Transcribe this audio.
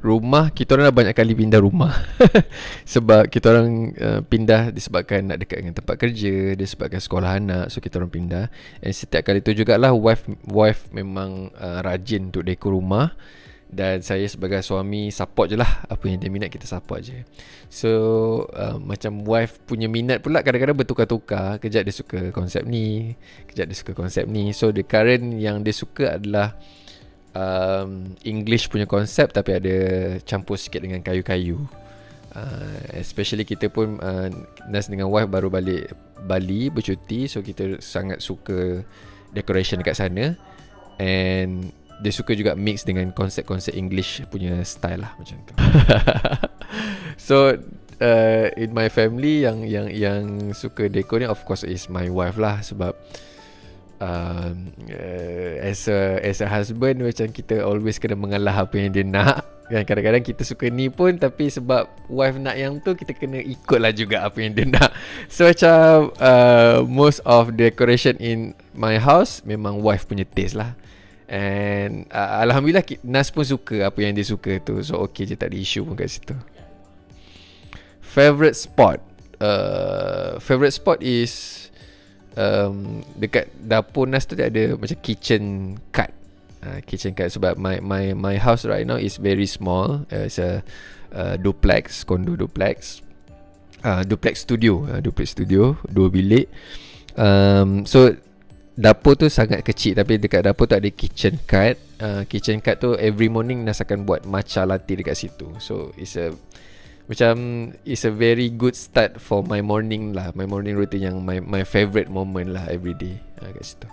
Rumah kita orang dah banyak kali pindah rumah. Sebab kita orang pindah disebabkan nak dekat dengan tempat kerja, disebabkan sekolah anak, so kita orang pindah. And setiap kali tu jugalah wife memang rajin untuk dekor rumah. Dan saya sebagai suami support je lah. Apa yang dia minat kita support je. So macam wife punya minat pula kadang-kadang bertukar-tukar. Kejap dia suka konsep ni, kejap dia suka konsep ni. So the current yang dia suka adalah English punya konsep, tapi ada campur sikit dengan kayu-kayu. Especially kita pun Nas dengan wife baru balik Bali bercuti, so kita sangat suka decoration dekat sana. And dia suka juga mix dengan konsep-konsep English punya style lah, macam tu. So in my family yang suka decor ni of course is my wife lah. Sebab as a husband, macam kita always kena mengalah apa yang dia nak. Dan kadang-kadang kita suka ni pun, tapi sebab wife nak yang tu, kita kena ikut lah juga apa yang dia nak. So macam most of decoration in my house memang wife punya taste lah. And Alhamdulillah Nas pun suka apa yang dia suka tu. So okay je, tak ada issue pun kat situ. Favorite spot favorite spot is dekat dapur Nas tu ada macam kitchen cut. Kitchen cut sebab my house right now is very small. It's a duplex, condo duplex. Duplex studio, 2 bilik. So dapur tu sangat kecil, tapi dekat dapur tu ada kitchen cut. Kitchen cut tu every morning Nas akan buat matcha latte dekat situ. So it's a very good start for my morning lah. My morning routine yang my favorite moment lah every day kat situ.